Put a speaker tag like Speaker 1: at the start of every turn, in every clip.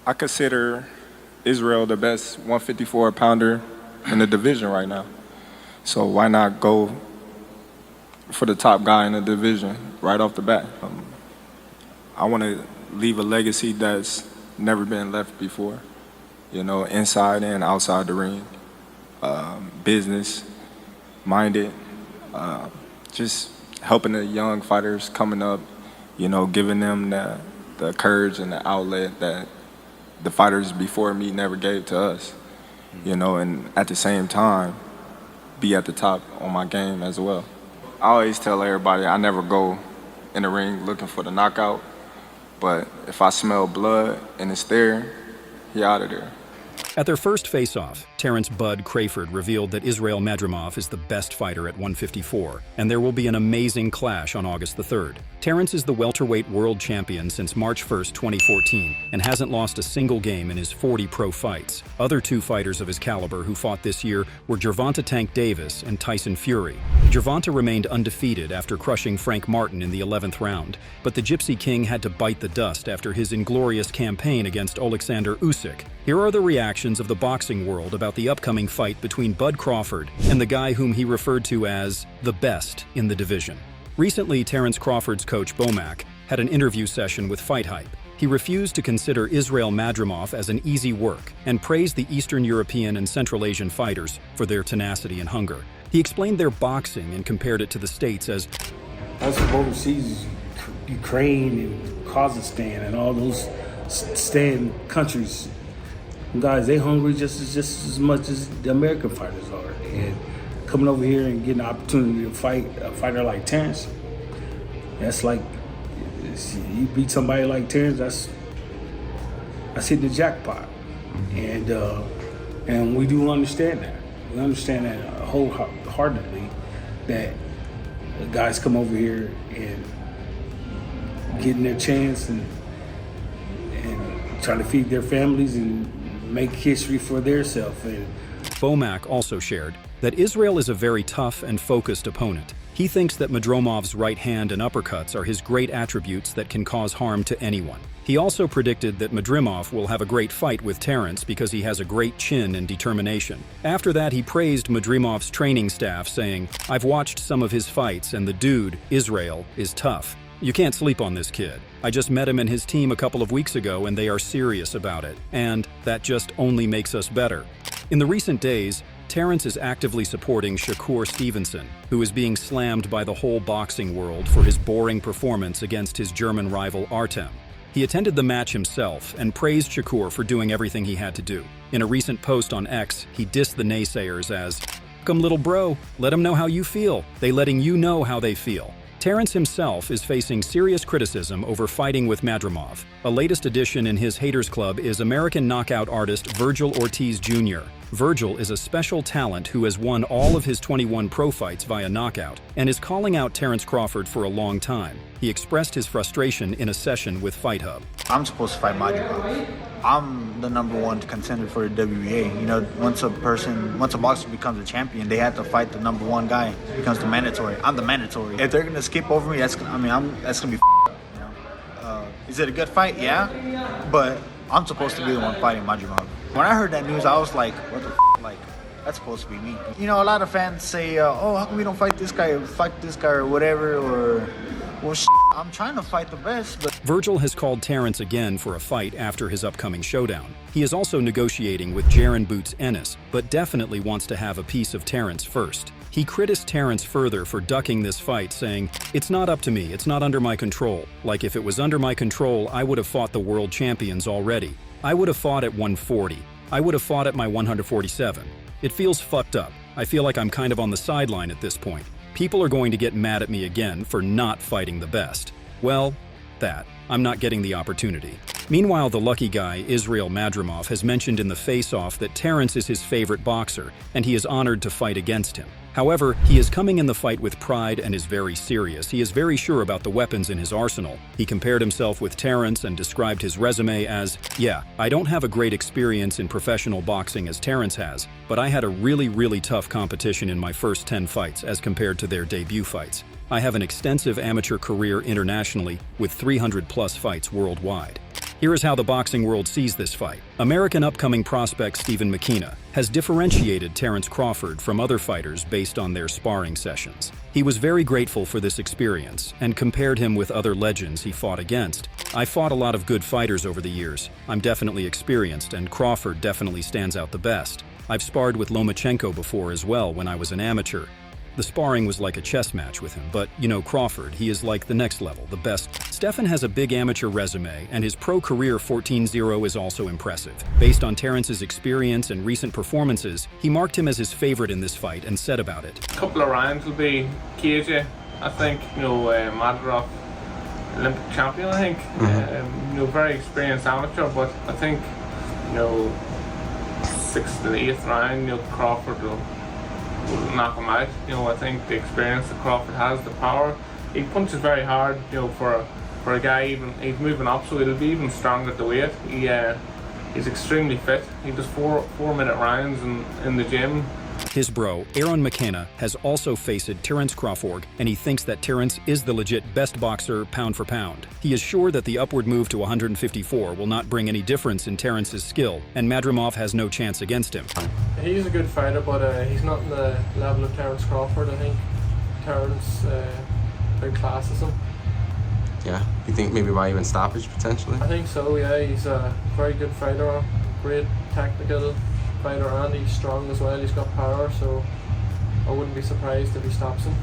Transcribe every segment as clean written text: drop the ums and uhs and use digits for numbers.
Speaker 1: I consider Israil the best 154-pounder in the division right now. So why not go for the top guy in the division right off the bat? I want to leave a legacy that's never been left before, you know, inside and outside the ring, business-minded, just helping the young fighters coming up, you know, giving them the courage and the outlet that the fighters before me never gave to us, you know, and at the same time, be at the top on my game as well. I always tell everybody I never go in the ring looking for the knockout, but if I smell blood and it's there, he out of there.
Speaker 2: At their first face-off, Terence "Bud" Crawford revealed that Israil Madrimov is the best fighter at 154, and there will be an amazing clash on August the 3rd. Terence is the welterweight world champion since March 1, 2014, and hasn't lost a single game in his 40 pro fights. Other two fighters of his caliber who fought this year were Gervonta "Tank" Davis and Tyson Fury. Gervonta remained undefeated after crushing Frank Martin in the 11th round, but the Gypsy King had to bite the dust after his inglorious campaign against Alexander Usyk. Here are the reactions of the boxing world about the upcoming fight between Bud Crawford and the guy whom he referred to as the best in the division. Recently, Terence Crawford's coach Bomac had an interview session with Fight Hype. He refused to consider Israil Madrimov as an easy work and praised the Eastern European and Central Asian fighters for their tenacity and hunger. He explained their boxing and compared it to the States as
Speaker 3: us overseas, Ukraine and Kazakhstan and all those stand countries. Guys, they hungry just as much as the American fighters are. And coming over here and getting the opportunity to fight a fighter like Terence, that's like, you beat somebody like Terence, that's hitting the jackpot. And we do understand that. We understand that wholeheartedly, that guys come over here and getting their chance and trying to feed their families and make history for theirself.
Speaker 2: Bomac also shared that Israil is a very tough and focused opponent. He thinks that Madrimov's right hand and uppercuts are his great attributes that can cause harm to anyone. He also predicted that Madrimov will have a great fight with Terence because he has a great chin and determination. After that, he praised Madrimov's training staff, saying, "I've watched some of his fights and the dude, Israil, is tough. You can't sleep on this kid. I just met him and his team a couple of weeks ago and they are serious about it. And that just only makes us better." In the recent days, Terence is actively supporting Shakur Stevenson, who is being slammed by the whole boxing world for his boring performance against his German rival Artem. He attended the match himself and praised Shakur for doing everything he had to do. In a recent post on X, he dissed the naysayers as, "Come little bro, let them know how you feel. They letting you know how they feel." Terence himself is facing serious criticism over fighting with Madrimov. A latest addition in his haters club is American knockout artist Virgil Ortiz Jr. Virgil is a special talent who has won all of his 21 pro fights via knockout and is calling out Terence Crawford for a long time. He expressed his frustration in a session with Fight Hub.
Speaker 4: I'm supposed to fight Madrimov. I'm the #1 contender for the WBA. You know, once a boxer becomes a champion, they have to fight the #1 guy. It becomes the mandatory. I'm the mandatory. If they're gonna skip over me, that's gonna be f***ed up. You know, is it a good fight? Yeah, but I'm supposed to be the one fighting Madrimov. When I heard that news, I was like, what the f***? Like, that's supposed to be me. You know, a lot of fans say, oh, how come we don't fight this guy or whatever, or, well, I'm trying to fight the best, but...
Speaker 2: Virgil has called Terence again for a fight after his upcoming showdown. He is also negotiating with Jaron Boots Ennis, but definitely wants to have a piece of Terence first. He criticized Terence further for ducking this fight, saying, "It's not up to me, it's not under my control. Like, if it was under my control, I would have fought the world champions already. I would have fought at 140. I would have fought at my 147. It feels fucked up. I feel like I'm kind of on the sideline at this point. People are going to get mad at me again for not fighting the best. Well, I'm not getting the opportunity." Meanwhile, the lucky guy, Israil Madrimov, has mentioned in the face-off that Terence is his favorite boxer, and he is honored to fight against him. However, he is coming in the fight with pride and is very serious. He is very sure about the weapons in his arsenal. He compared himself with Terence and described his resume as, "Yeah, I don't have a great experience in professional boxing as Terence has, but I had a really tough competition in my first 10 fights as compared to their debut fights. I have an extensive amateur career internationally with 300+ fights worldwide." Here is how the boxing world sees this fight. American upcoming prospect Stephen McKenna has differentiated Terence Crawford from other fighters based on their sparring sessions. He was very grateful for this experience and compared him with other legends he fought against. I fought a lot of good fighters over the years. I'm definitely experienced, and Crawford definitely stands out the best. I've sparred with Lomachenko before as well when I was an amateur. The sparring was like a chess match with him, but you know Crawford, he is like the next level, the best. Stephen has a big amateur resume, and his pro career 14-0 is also impressive. Based on Terence's experience and recent performances, he marked him as his favorite in this fight and said about it.
Speaker 5: A couple of rounds will be cagey. I think, Madrimov, Olympic champion, I think. Very experienced amateur, but I think, 6th to the 8th round, Crawford will knock him out. I think the experience that Crawford has, the power, he punches very hard. For a guy, even he's moving up, so it'll be even stronger at the weight. He's extremely fit. He does 4-minute rounds in the gym.
Speaker 2: His bro, Aaron McKenna, has also faced Terence Crawford, and he thinks that Terence is the legit best boxer pound for pound. He is sure that the upward move to 154 will not bring any difference in Terence's skill, and Madrimov has no chance against him.
Speaker 5: He's a good fighter, but he's not in the level of Terence Crawford. I think Terence big classes him.
Speaker 6: Yeah, you think maybe by even stoppage potentially?
Speaker 5: I think so, yeah. He's a very good fighter, great technical fighter, and he's strong as well. He's got power, so I wouldn't be surprised if he stops him.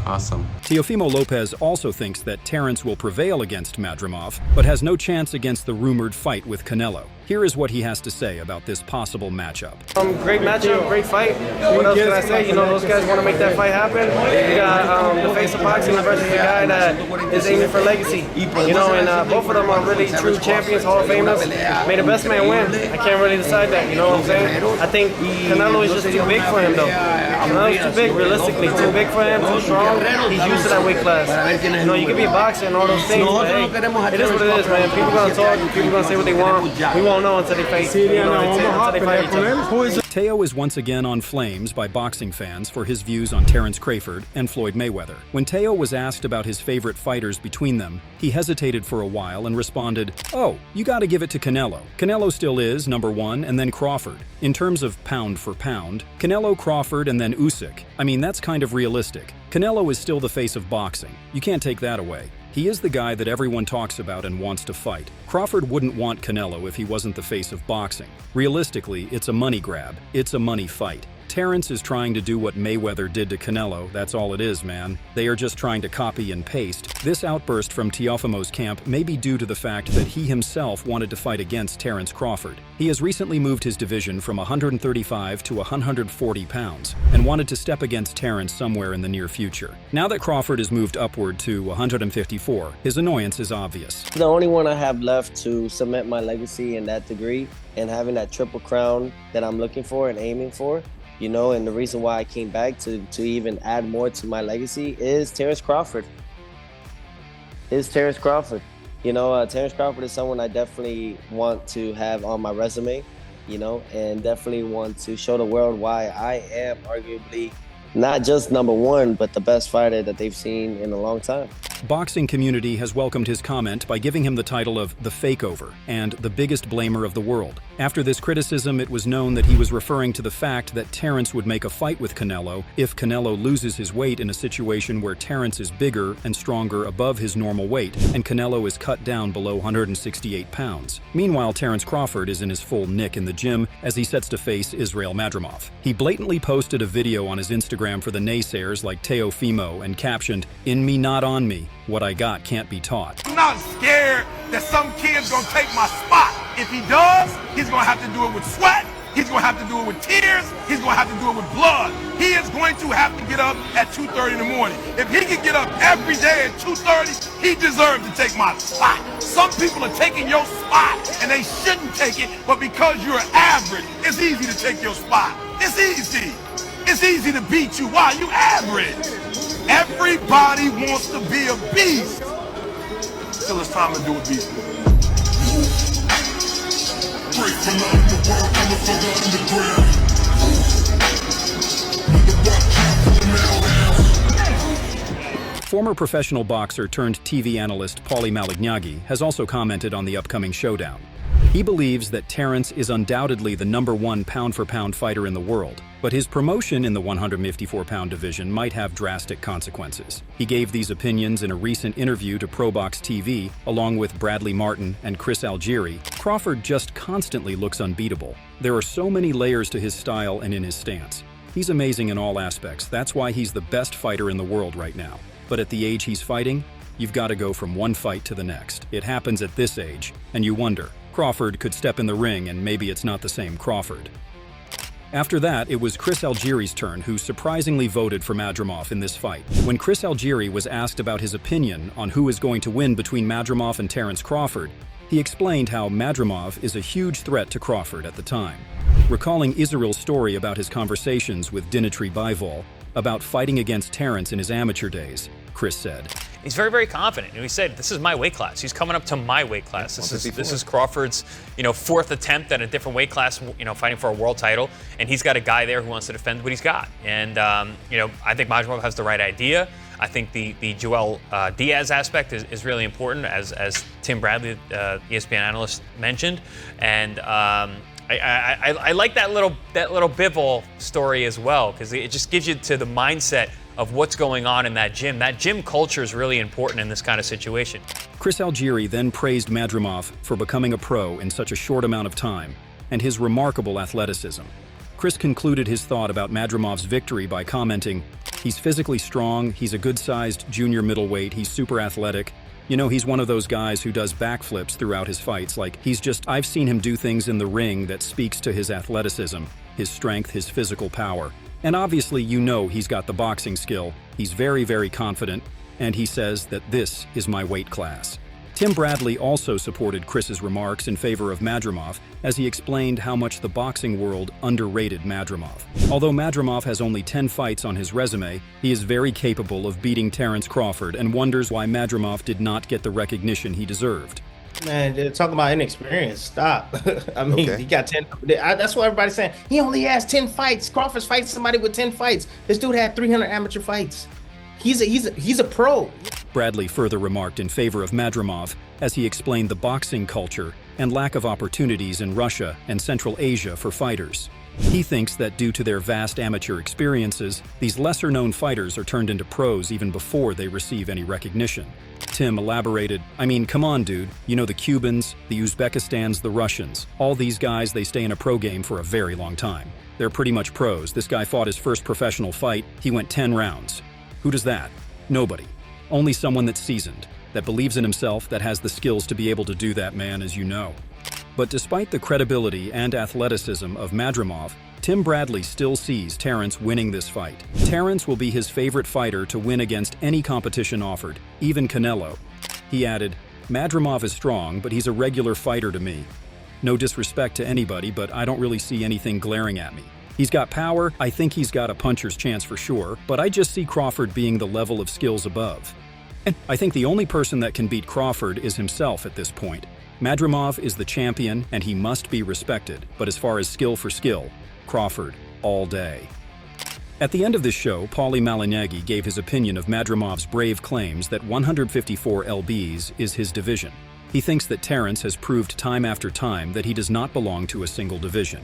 Speaker 6: Awesome.
Speaker 2: Teofimo Lopez also thinks that Terence will prevail against Madrimov, but has no chance against the rumored fight with Canelo. Here is what he has to say about this possible matchup.
Speaker 7: Great matchup, great fight. What else can I say? Those guys want to make that fight happen. We got the face of boxing versus the guy that is aiming for legacy. And both of them are really true champions, Hall of Famers. May the best man win. I can't really decide that, you know what I'm saying? I think Canelo is just too big for him, though. Canelo's too big, realistically. Too big for him, too strong. He's used to that weight class. You can be a boxer and all those things, but hey, it is what it is, man. People gonna talk, people gonna say what they want. We won't know until they fight. Until they fight each other.
Speaker 2: Teo is once again on flames by boxing fans for his views on Terence Crawford and Floyd Mayweather. When Teo was asked about his favorite fighters between them, he hesitated for a while and responded, "Oh, you gotta give it to Canelo. Canelo still is #1 and then Crawford. In terms of pound for pound, Canelo, Crawford, and then Usyk. I mean, that's kind of realistic. Canelo is still the face of boxing. You can't take that away. He is the guy that everyone talks about and wants to fight. Crawford wouldn't want Canelo if he wasn't the face of boxing. Realistically, it's a money grab. It's a money fight. Terence is trying to do what Mayweather did to Canelo. That's all it is, man. They are just trying to copy and paste. This outburst from Teofimo's camp may be due to the fact that he himself wanted to fight against Terence Crawford. He has recently moved his division from 135 to 140 pounds and wanted to step against Terence somewhere in the near future. Now that Crawford has moved upward to 154, his annoyance is obvious.
Speaker 7: The only one I have left to cement my legacy in that degree and having that triple crown that I'm looking for and aiming for, and the reason why I came back to even add more to my legacy is Terence Crawford. Terence Crawford is someone I definitely want to have on my resume, and definitely want to show the world why I am arguably not just #1, but the best fighter that they've seen in a long time.
Speaker 2: Boxing community has welcomed his comment by giving him the title of the fakeover and the biggest blamer of the world. After this criticism, it was known that he was referring to the fact that Terence would make a fight with Canelo if Canelo loses his weight in a situation where Terence is bigger and stronger above his normal weight and Canelo is cut down below 168 pounds. Meanwhile, Terence Crawford is in his full nick in the gym as he sets to face Israil Madrimov. He blatantly posted a video on his Instagram for the naysayers like Teofimo and captioned, "In me, not on me. What I got can't be taught."
Speaker 8: I'm not scared that some kid's gonna take my spot. If he does, he's gonna have to do it with sweat. He's gonna have to do it with tears. He's gonna have to do it with blood. He is going to have to get up at 2:30 in the morning. If he can get up every day at 2:30, he deserves to take my spot. Some people are taking your spot and they shouldn't take it, but because you're average, it's easy to take your spot. It's easy. It's easy to beat you. Why? You average. Everybody wants to be a beast till it's time to do a beast.
Speaker 2: Former professional boxer turned TV analyst Paulie Malignaggi has also commented on the upcoming showdown. He believes that Terence is undoubtedly the #1 pound-for-pound fighter in the world, but his promotion in the 154-pound division might have drastic consequences. He gave these opinions in a recent interview to ProBox TV, along with Bradley Martin and Chris Algieri. Crawford just constantly looks unbeatable. There are so many layers to his style and in his stance. He's amazing in all aspects. That's why he's the best fighter in the world right now. But at the age he's fighting, you've got to go from one fight to the next. It happens at this age, and you wonder, Crawford could step in the ring and maybe it's not the same Crawford. After that, it was Chris Algieri's turn, who surprisingly voted for Madrimov in this fight. When Chris Algieri was asked about his opinion on who is going to win between Madrimov and Terence Crawford, he explained how Madrimov is a huge threat to Crawford at the time. Recalling Israil's story about his conversations with Dimitri Bivol about fighting against Terence in his amateur days, Chris said,
Speaker 9: he's very, very confident. And he said, this is my weight class. He's coming up to my weight class. This is Crawford's, fourth attempt at a different weight class, fighting for a world title. And he's got a guy there who wants to defend what he's got. And, I think Madrimov has the right idea. I think the Joel Diaz aspect is really important, as Tim Bradley, ESPN analyst, mentioned. And I like that little Bivol story as well, because it just gives you to the mindset of what's going on in that gym. That gym culture is really important in this kind of situation.
Speaker 2: Chris Algieri then praised Madrimov for becoming a pro in such a short amount of time and his remarkable athleticism. Chris concluded his thought about Madrimov's victory by commenting, he's physically strong, he's a good-sized junior middleweight, he's super athletic. He's one of those guys who does backflips throughout his fights. I've seen him do things in the ring that speaks to his athleticism, his strength, his physical power. And obviously, he's got the boxing skill. He's very, very confident, and he says that this is my weight class. Tim Bradley also supported Chris's remarks in favor of Madrimov, as he explained how much the boxing world underrated Madrimov. Although Madrimov has only 10 fights on his resume, he is very capable of beating Terence Crawford and wonders why Madrimov did not get the recognition he deserved.
Speaker 10: Man, they're talking about inexperience. Stop. He got 10. That's what everybody's saying. He only has 10 fights. Crawford's fighting somebody with 10 fights. This dude had 300 amateur fights. He's a pro.
Speaker 2: Bradley further remarked in favor of Madrimov as he explained the boxing culture and lack of opportunities in Russia and Central Asia for fighters. He thinks that due to their vast amateur experiences, these lesser-known fighters are turned into pros even before they receive any recognition. Tim elaborated, come on, dude. The Cubans, the Uzbekistans, the Russians. All these guys, they stay in a pro game for a very long time. They're pretty much pros. This guy fought his first professional fight. He went 10 rounds. Who does that? Nobody. Only someone that's seasoned, that believes in himself, that has the skills to be able to do that, man, as you know. But despite the credibility and athleticism of Madrimov, Tim Bradley still sees Terence winning this fight. Terence will be his favorite fighter to win against any competition offered, even Canelo. He added, Madrimov is strong, but he's a regular fighter to me. No disrespect to anybody, but I don't really see anything glaring at me. He's got power, I think he's got a puncher's chance for sure, but I just see Crawford being the level of skills above. And I think the only person that can beat Crawford is himself at this point. Madrimov is the champion, and he must be respected, but as far as skill for skill, Crawford all day. At the end of this show, Paulie Malignaggi gave his opinion of Madrimov's brave claims that 154 lbs is his division. He thinks that Terence has proved time after time that he does not belong to a single division.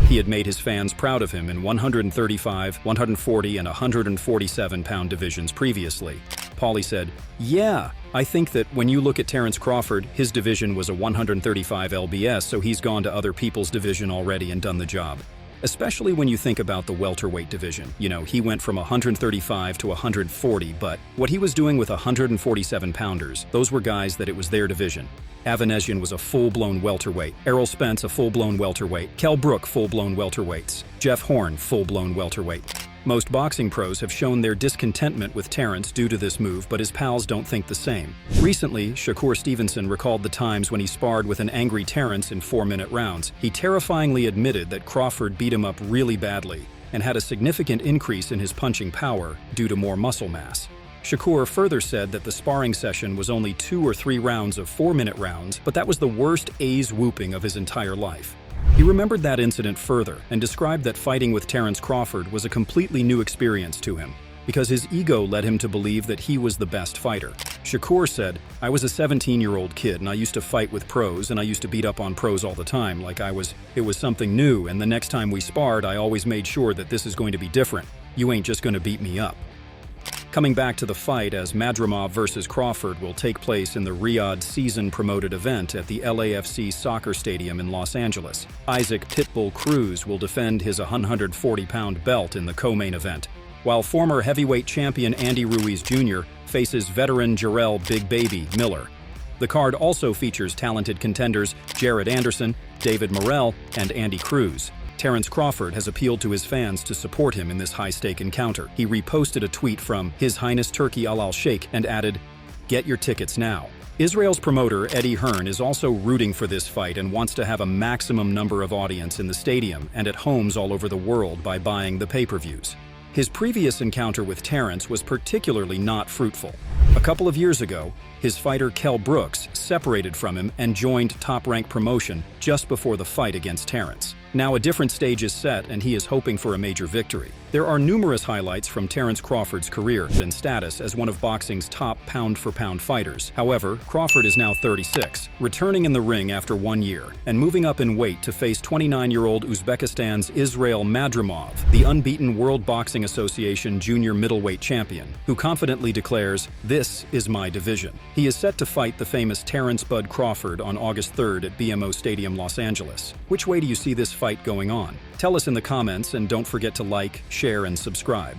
Speaker 2: He had made his fans proud of him in 135, 140, and 147-pound divisions previously. Paulie said, yeah, I think that when you look at Terence Crawford, his division was a 135 lbs, so he's gone to other people's division already and done the job. Especially when you think about the welterweight division. He went from 135 to 140, but what he was doing with 147-pounders, those were guys that it was their division. Avanesian was a full-blown welterweight. Errol Spence, a full-blown welterweight. Kell Brook, full-blown welterweights. Jeff Horn, full-blown welterweight. Most boxing pros have shown their discontentment with Terence due to this move, but his pals don't think the same. Recently, Shakur Stevenson recalled the times when he sparred with an angry Terence in 4-minute rounds. He terrifyingly admitted that Crawford beat him up really badly and had a significant increase in his punching power due to more muscle mass. Shakur further said that the sparring session was only 2 or 3 rounds of 4-minute rounds, but that was the worst A's whooping of his entire life. He remembered that incident further and described that fighting with Terence Crawford was a completely new experience to him. because his ego led him to believe that he was the best fighter. Shakur said, "I was a 17-year-old kid and I used to fight with pros and I used to beat up on pros all the time like it was something new, and the next time we sparred I always made sure that this is going to be different. You ain't just going to beat me up." Coming back to the fight, as Madrimov versus Crawford will take place in the Riyadh season-promoted event at the LAFC soccer stadium in Los Angeles. Isaac Pitbull Cruz will defend his 140-pound belt in the co-main event, while former heavyweight champion Andy Ruiz Jr. faces veteran Jarrell Big Baby Miller. The card also features talented contenders Jared Anderson, David Morrell, and Andy Cruz. Terence Crawford has appealed to his fans to support him in this high-stake encounter. He reposted a tweet from His Highness Turki Al Sheikh and added, "Get your tickets now." Israel's promoter, Eddie Hearn, is also rooting for this fight and wants to have a maximum number of audience in the stadium and at homes all over the world by buying the pay-per-views. His previous encounter with Terence was particularly not fruitful. A couple of years ago, his fighter Kell Brooks separated from him and joined Top Rank Promotion just before the fight against Terence. Now a different stage is set and he is hoping for a major victory. There are numerous highlights from Terence Crawford's career and status as one of boxing's top pound-for-pound fighters. However, Crawford is now 36, returning in the ring after 1 year, and moving up in weight to face 29-year-old Uzbekistan's Israil Madrimov, the unbeaten World Boxing Association junior middleweight champion, who confidently declares, "This is my division." He is set to fight the famous Terence Bud Crawford on August 3rd at BMO Stadium, Los Angeles. Which way do you see this fight going on? Tell us in the comments, and don't forget to like, share, and subscribe.